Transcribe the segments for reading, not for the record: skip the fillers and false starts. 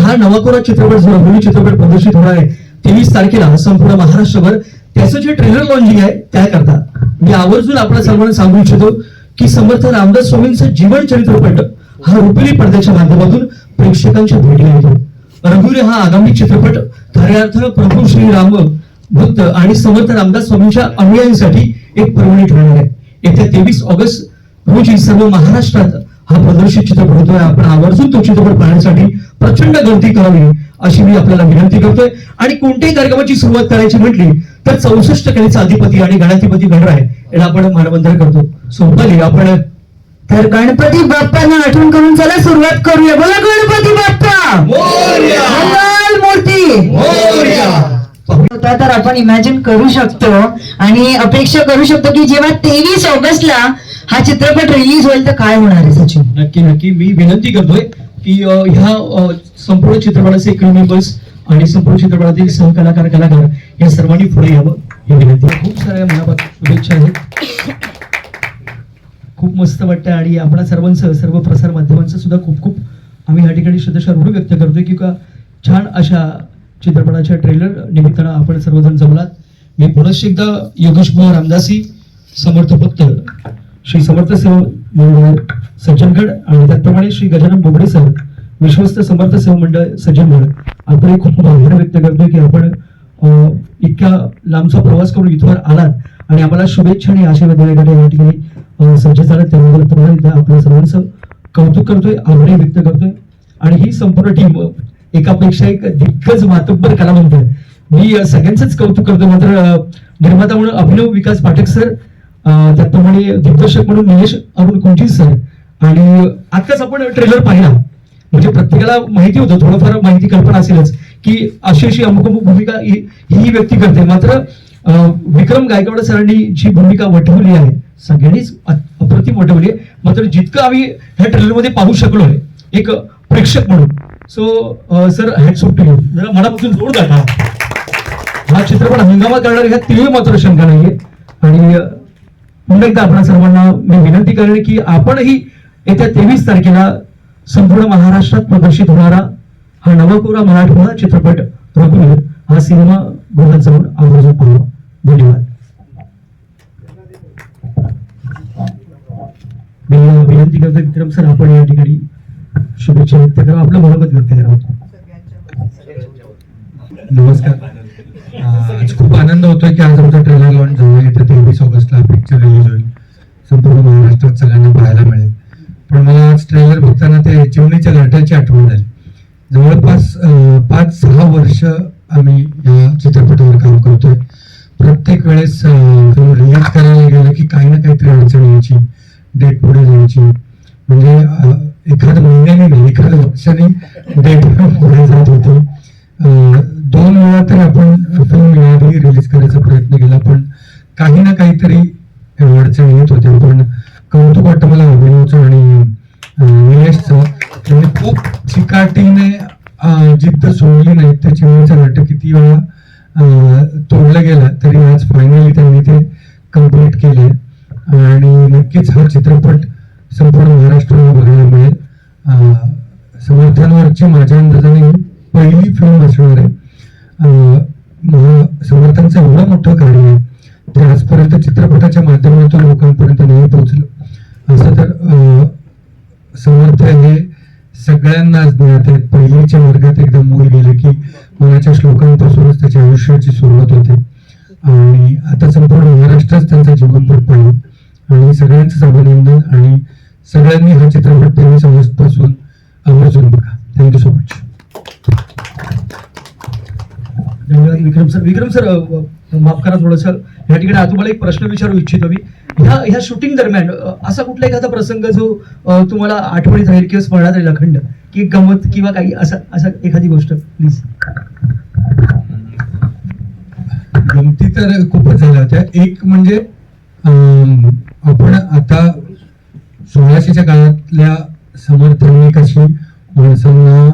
हा नवाकोरा चित्रपट जो रंगोली चित्रपट प्रदर्शित होणार आहे 23 तारखेला संपूर्ण महाराष्ट्रभर, त्याचं जे ट्रेलर लॉन्चिंग आहे त्याकरता मी आवर्जून आपल्या सर्वांना सांगू इच्छितो की समर्थ रामदास स्वामींचं जीवन चरित्रपट हा रुपेरी पडद्याच्या माध्यमातून प्रेक्षकांच्या भेटीला येतो. रघुवीर हा आगामी चित्रपट खऱ्या अर्थानं प्रभू श्रीराम भक्त आणि समर्थ रामदास स्वामींच्या अनुयायांसाठी एक पर्वणी ठरणार आहे. येत्या 23 ऑगस्ट रोजी सर्व महाराष्ट्रात हा प्रदर्शित चित्रपट होतोय. आपण आवर्जून तो चित्रपट पाहण्यासाठी प्रचंड गर्दी करावी अशी मी आपल्याला विनंती करतोय. आणि कोणत्याही कार्यक्रमाची सुरुवात करायची म्हटली तर 64 कलेचा अधिपती आणि गणाधिपती गणराय याला आपण मानवंदन करतो. सोपाली आपण तर गणपती बाप्पांना आठवण करून चला सुरुवात करूया. बोला गणपती बाप्पा मोरया, मंगल मूर्ती मोरया. तर आपण इमॅजिन करू शकतो आणि अपेक्षा करू शकतो की जेव्हा 23 ऑगस्टला हा चित्रपट रिलीज होईल तर काय होणार आहे सचिन. नक्की नक्की मी विनंती करतोय की ह्या संपूर्ण चित्रपटाचे क्रू मेंबर्स आणि संपूर्ण चित्रपटातील सहकलाकार कलाकार या सर्वांनी पुढे यावं ही विनंती. खूप साऱ्या मनापासून शुभेच्छा आहेत. खूप मस्त वाटतं आणि आपल्या सर्वांचं सर्व प्रसार माध्यमांचं सुद्धा खूप खूप आम्ही या ठिकाणी श्रद्धा ऋण व्यक्त करतोय की का छान अशा चित्रपटाच्या ट्रेलर निमित्तानं आपण सर्वजण जमलात. मी पुनश्च एकदा योगेश कुमार रामदासी समर्थ भक्त श्री समर्थ सेवा मंडळ सज्जनगड आणि त्याचप्रमाणे श्री गजानन बोबडे सर विश्वस्त समर्थ सेवा मंडळ सज्जनगड आपण खूप आभार व्यक्त करतोय की आपण इतक्या लांबचा प्रवास करून इथवर आलात आणि आम्हाला शुभेच्छा आणि आशीर्वाद देण्यासाठी या ठिकाणी सज्ज झालात. त्याबद्दल पुन्हा एकदा आपल्या सर्वांचं कौतुक करतोय, आभार व्यक्त करतोय. आणि ही संपूर्ण टीम एकापेक्षा एक दिग्गज मातब्बर कलावंत. मी सगळ्यांचंच कौतुक करतो. मात्र निर्माता म्हणून अभिनव विकास पाठक सर, त्याचप्रमाणे दिग्दर्शक म्हणून निलेश अरुण कुंजी सर. आणि आताच आपण ट्रेलर पाहिला म्हणजे प्रत्येकाला माहिती होतं, थोडंफार माहिती कल्पना असेलच की अशी अशी अमुक अमुक भूमिका ही व्यक्ती करते. मात्र विक्रम गायकवाड सरांनी जी भूमिका वठवली आहे सगळ्यांनीच अप्रतिम वठवली आहे. मात्र जितकं आम्ही ह्या ट्रेलरमध्ये पाहू शकलोय एक प्रेक्षक म्हणून, so sir hats off to you. जरा मनापासून जोर दाखवा. हा चित्रपट हंगामा करणार ह्या तीळ मात्र शंका नाहीये. आणि पुन्हा एकदा आपल्या सर्वांना मी विनंती करेन की आपणही येत्या 23 तारखेला संपूर्ण महाराष्ट्रात प्रदर्शित होणारा हा नवाकोरा मराठवाडा चित्रपट रघुवीर हा सिनेमा गृहात जाऊन आवर्जून पाहावा. धन्यवाद. मी विनंती करतो विक्रम सर आपण या ठिकाणी शुभेच्छा व्यक्त करा, आपलं मनोगत व्यक्त करा. नमस्कार. आज खूप आनंद होतोय की आज आमचा ट्रेलर लॉन्च झाला. येत्या 23 ऑगस्टला पिक्चर रिलीज होईल, संपूर्ण महाराष्ट्रात सगळ्यांना पाहायला मिळेल. पण मला आज ट्रेलर बघताना ते चिमणीच्या लाटाची आठवण झाली. जवळपास 5-6 वर्ष आम्ही या चित्रपटावर काम करतोय. प्रत्येक वेळेस रिलीज करायला गेलं की काही ना काहीतरी अडचण यायची, डेट पुढे जायची. म्हणजे एखाद्या महिन्याने नाही, एखाद्या वर्षाने डेट पुढे जात होती. 2 वेळा तर आपण फिल्म याआधी रिलीज करायचा प्रयत्न केला, पण काही ना काहीतरी अडचण येत होते. पण कौतुक वाटतं मला अभिनवचं आणि निलेशचं. त्यांनी खूप चिकाटीने जिद्द सोडली नाही. त्या चिमणीचं नाटक किती वेळा तोडलं गेलं तरी आज फायनली त्यांनी ते कम्प्लीट केलंय. आणि नक्कीच हा चित्रपट संपूर्ण महाराष्ट्राला बघायला मिळेल. समर्थांवरची माझ्या अंदाजाने पहिली फिल्म असणार आहे. समर्थांचं एवढं मोठं कार्य आहे ते आजपर्यंत चित्रपटाच्या माध्यमातून लोकांपर्यंत नाही पोहोचलं. असं तर समर्थ हे सगळ्यांनाच ज्ञात आहेत. पहिलीच्या वर्गात एकदा मूल गेले की मनाच्या श्लोकांपासूनच त्याच्या आयुष्याची सुरुवात होते. आणि आता संपूर्ण महाराष्ट्रात त्यांचा जीवनपट पाहिजे आणि सगळ्यांचंच अभिनंदन. आणि सगळ्यांनी हा चित्रपट 23 ऑगस्ट पासून आवर्जून बघा. Thank you so much. धन्यवाद विक्रम सर. विक्रम सर माफ करा थोडंसं या ठिकाणी तुम्हाला एक प्रश्न विचारू इच्छितो मी. ह्या शूटिंग दरम्यान असा कुठला एखादा प्रसंग जो तुम्हाला आठवणीत राहील किंवा स्मरणात राहील अखंड, की गमत किंवा काही असं एखादी गोष्ट प्लीज. गमती तर खूपच झाल्या होत्या. एक म्हणजे आपण आता 1600च्या काळातल्या समर्थांनी कशी माणसांना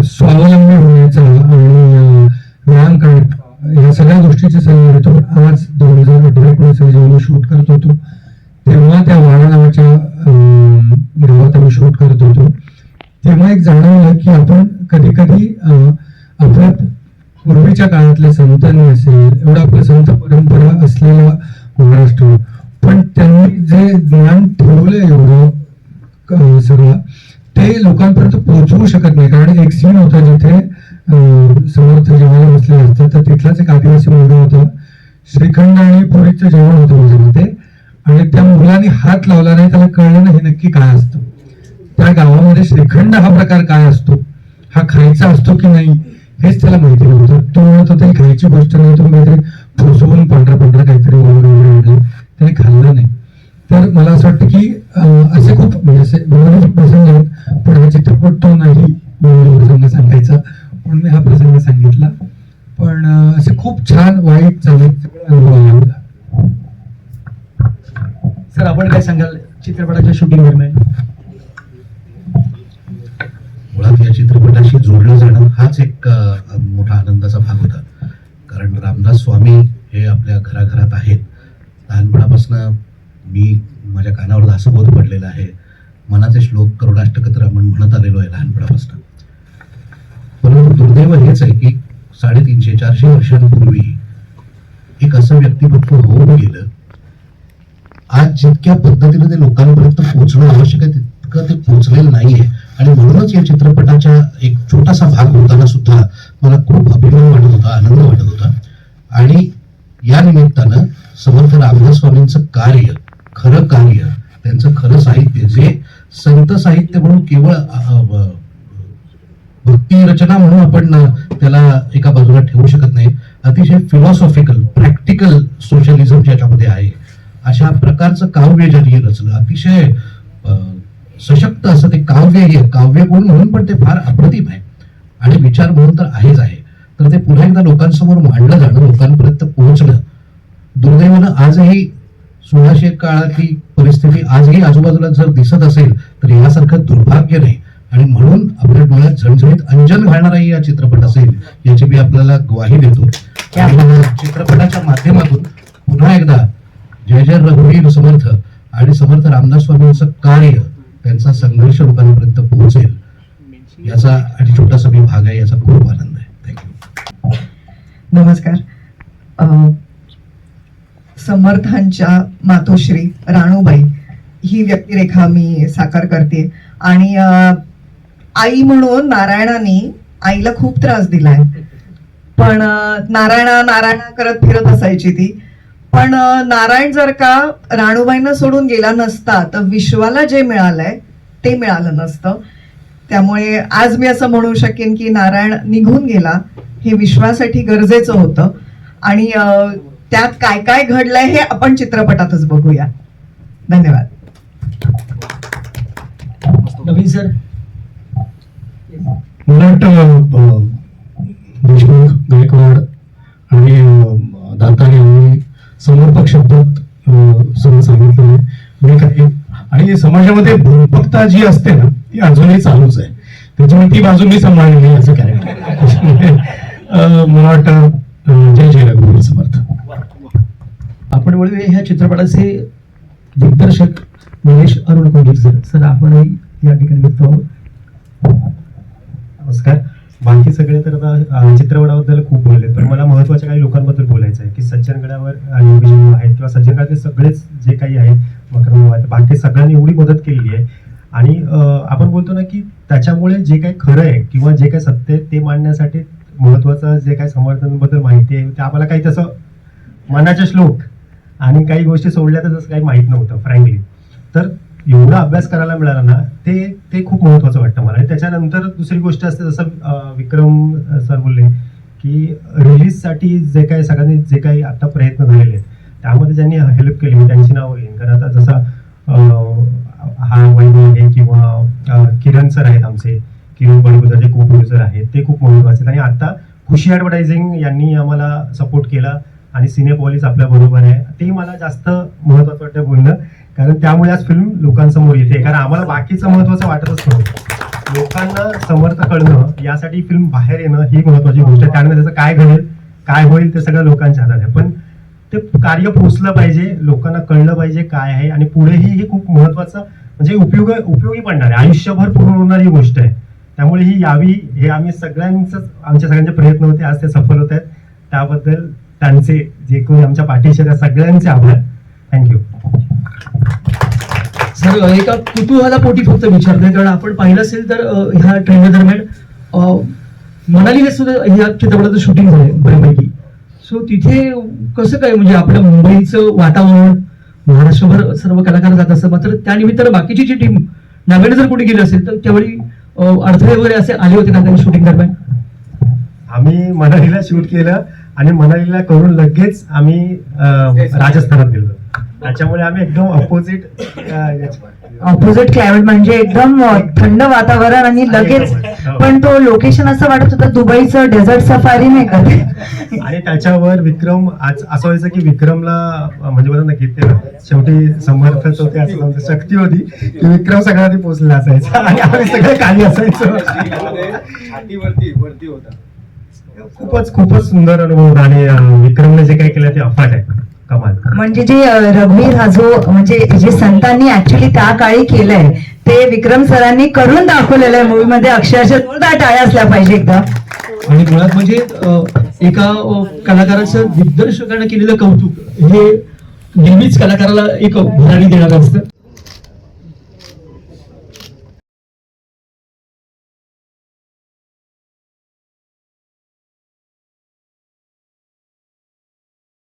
स्वावलंबी होण्याचा आणि व्यायाम करणे या सगळ्या गोष्टीची संधी देतो. आज 2018 जेव्हा शूट करत होतो तेव्हा त्या वाडा नावाच्या गावात आम्ही शूट करत होतो. की आपण कधी कधी आपल्या पूर्वीच्या काळातले संतांनी असेल, एवढा आपल्या संत परंपरा असलेला महाराष्ट्र, पण त्यांनी जे ज्ञान ठेवलंय एवढं सगळं, ते लोकांपर्यंत पोहोचवू शकत नाही. कारण एक सीन होता जिथे समर्थ जेवायला बसले असतात, तर तिथलाच एक आदिवासी मुलगा होता, श्रीखंड आणि पुरीचं जेवण होतं माझ्या मते, आणि त्या मुलाने हात लावला नाही, त्याला कळलं नाही हे नक्की काय असतं. त्या गावामध्ये श्रीखंड हा प्रकार काय असतो, हा खायचा असतो की नाही हेच त्याला माहिती नव्हतं. तो म्हणत होता ही खायची गोष्ट नाही, तो काहीतरी फुसवून पांढरा पांढरा काहीतरी आणलं, त्याने खाल्लं नाही. तर मला असं वाटतं की असे खूप म्हणजे असे विनोदी प्रसंग आहेत, पण हा चित्रपट तो नाही विनोदी प्रसंग सांगायचा, पण मी हा प्रसंग सांगितला. पण असे खूप छान वाईट चांगले अनुभव आले मला. सर आपण काय सांगाल चित्रपटाच्या शूटिंग दरम्यान? मुळात या चित्रपटाशी जोडलं जाणं हाच एक मोठा आनंदाचा भाग होता. कारण रामदास स्वामी हे आपल्या घराघरात आहेत. लहानपणापासून मी माझ्या कानावर दासबोध पडलेला आहे. मनाचे श्लोक करुणाष्टक तर आपण म्हणत आलेलो आहे लहानपणापासून. परंतु दुर्दैव हेच आहे की 350-400 वर्षांपूर्वी एक असं व्यक्तिमत्व होऊन गेलं. आज जितक्या पद्धतीने ते लोकांपर्यंत पोहोचणं आवश्यक आहे तितकं ते पोहोचलेलं नाहीये. आणि म्हणूनच या चित्रपटाच्या एक छोटासा भाग होताना सुद्धा मला खूप अभिमान वाटत होता, आनंद वाटत होता. आणि या निमित्तानं समर्थ रामदास स्वामींचं कार्य, खरं कार्य, त्यांचं खरं साहित्य, जे संत साहित्य म्हणून केवळ भक्ती रचना म्हणून आपण त्याला एका बाजूला ठेवू शकत नाही, अतिशय फिलॉसॉफिकल, प्रॅक्टिकल सोशलिझम ज्याच्यामध्ये आहे, अशा प्रकारचं काव्य ज्यांनी रचलं, अतिशय सशक्त असं ते काव्य आहे. काव्यगुण म्हणून पण ते फार अप्रतिम आहे आणि विचार म्हणून तर आहेच आहे. तर ते पुन्हा एकदा लोकांसमोर मांडलं जाणं, लोकांपर्यंत पोहोचणं, दुर्दैवानं आजही 1600 काळातली परिस्थिती आजही आजूबाजूला जर दिसत असेल तर यासारखं दुर्भाग्य नाही. आणि म्हणून आपल्या डोळ्यात झणझणीत अंजन घालणाराही या चित्रपट असेल याची मी आपल्याला ग्वाही देतो. चित्रपटाच्या माध्यमातून पुन्हा एकदा जय जय रघुवीर समर्थ आणि समर्थ रामदास स्वामींचं कार्य, त्यांचा संघर्ष लोकांपर्यंत पोहोचेल याचा आणि छोटासा मी भाग आहे, याचा खूप आनंद आहे. थँक्यू. नमस्कार. समर्थांच्या मातोश्री राणूबाई ही व्यक्तिरेखा मी साकार करते. आणि आई म्हणून नारायणाने आईला खूप त्रास दिलाय, पण नारायणा करत फिरत असायची ती. पण नारायण जर का राणूबाईंना सोडून गेला नसता तर विश्वाला जे मिळालंय ते मिळालं नसतं. त्यामुळे आज मी असं म्हणू शकेन की नारायण निघून गेला हे विश्वासाठी गरजेचं होतं. आणि त्यात काय काय घडलंय हे आपण चित्रपटातच बघूया. धन्यवाद. नवीन सर. मला वाटतं देशमुख, गायकवाड आणि दातार यांनी समर्पक शब्दात सगळं सांगितलं. मी काही आणि समाजामध्ये भूमिकता जी असते ना ती अजूनही चालूच आहे, त्याच्यामुळे ती बाजू मी सांभाळली असं कॅरेक्टर. मला वाटतं जय जय रघुवीर समर्थ. आपण वळूया ह्या चित्रपटाचे दिग्दर्शक निलेश अरुण कोंडीर सर. सर आपणही या ठिकाणी व्यक्त आहोत. नमस्कार. बाकी सगळे तर आता चित्रपटाबद्दल खूप बोलले, पण मला महत्वाच्या काही लोकांबद्दल बोलायचं आहे की सज्जनगडावर योगेश भाऊ आहेत किंवा सज्जनगडाचे सगळेच जे काही आहेत, मकरभाऊ आहेत, बाकी सगळ्यांनी एवढी मदत केलेली आहे. आणि आपण बोलतो ना की त्याच्यामुळे जे काही खरं आहे किंवा जे काही सत्य आहे ते मांडण्यासाठी महत्वाचं जे काही समर्थनाबद्दल माहिती आहे ते आम्हाला काही तसं मनाचे श्लोक आणि काही गोष्टी सोडल्या तर तसं काही माहीत नव्हतं फ्रँकली. तर एवढा अभ्यास करायला मिळाला ना ते खूप महत्वाचं वाटतं मला. आणि त्याच्यानंतर दुसरी गोष्ट असते, जसं विक्रम सर बोलले की रिलीजसाठी जे काही सगळ्यांनी जे काही आता प्रयत्न झालेले आहेत त्यामध्ये ज्यांनी हेल्प केली मी त्यांची नावं घेईन. कारण आता जसं हा वैभव आहे किंवा किरण सर आहेत आमचे, किरण बडगुजर जे को प्रोड्युसर आहेत ते खूप महत्वाचे आहेत. आणि आता खुशी ॲडव्हर्टायझिंग यांनी आम्हाला सपोर्ट केला आणि सिनेपॉलिस आपल्या बरोबर आहे, ते मला जास्त महत्वाचं वाटतं बोलणं. कारण त्यामुळे आज फिल्म लोकांसमोर येते. कारण आम्हाला बाकीचं महत्वाचं वाटतच नव्हतं, लोकांना समर्थ कळणं यासाठी फिल्म बाहेर येणं ही महत्वाची गोष्ट आहे. कारण त्याचं काय घडेल काय होईल ते सगळं लोकांच्या हातात आहे, पण ते कार्य पोचलं पाहिजे, लोकांना कळलं पाहिजे काय आहे. आणि पुढेही हे खूप महत्वाचं म्हणजे उपयोगी पडणार आहे, आयुष्यभर पूर्ण होणारी गोष्ट आहे. त्यामुळे ही यावी हे आमच्या सगळ्यांचे प्रयत्न होते, आज ते सफल होत आहेत. त्याबद्दल त्यांचे जे कोणी आमच्या पाठीशी आहेत, त्या सगळ्यांचे आभार. थँक्यू. सर एका कुतूहलापोटी फक्त विचारतोय, कारण आपण पाहिलं असेल तर ह्या ट्रेलर दरम्यान मनालीला सुद्धा ह्या चित्रपटाचं शूटिंग झालंय बऱ्यापैकी. सो तिथे कसं काय, म्हणजे आपल्या मुंबईचं वातावरण, महाराष्ट्रभर सर्व कलाकार जात असतात, मात्र त्यानिमित्तानं बाकीची जी टीम नव्याने जर कोणी गेली असेल तर त्यावेळी अडथळे वगैरे असे आले होते का त्यांनी शूटिंग दरम्यान? आम्ही मनालीला शूट केलं आणि मनालीला करून लगेच आम्ही राजस्थानात गेलो. त्याच्यामुळे आम्ही एकदम ऑपोजिट क्लायमेट, म्हणजे एकदम थंड वातावरण आणि लगेच. पण तो लोकेशन असं वाटत होतं दुबईचं डेझर्ट सफारी नाही का ते? आणि त्याच्यावर विक्रम, आज असं व्हायचं की विक्रमला म्हणजे बघा ना की ते शेवटी समर्थच होते, असं नव्हतं, शक्ती होती की विक्रम सगळ्या आधी पोहोचलेला असायचा आणि आम्ही सगळे खाली असायचो. खूपच सुंदर अनुभव होता आणि विक्रमने जे काही केलं ते अफाट आहे, कमाल. म्हणजे जे रघुवीर हा जो म्हणजे जे संतांनी ऍक्च्युली त्या काळी केलंय ते विक्रम सरांनी करून दाखवलेलं आहे मूवी मध्ये. अक्षरशः जोरदार टाळ्या असल्या पाहिजे एकदा. आणि मुळात म्हणजे एका कलाकाराचं दिग्दर्शकाने केलेलं कौतुक हे नेहमीच कलाकाराला एक भरारी देणारं असतं.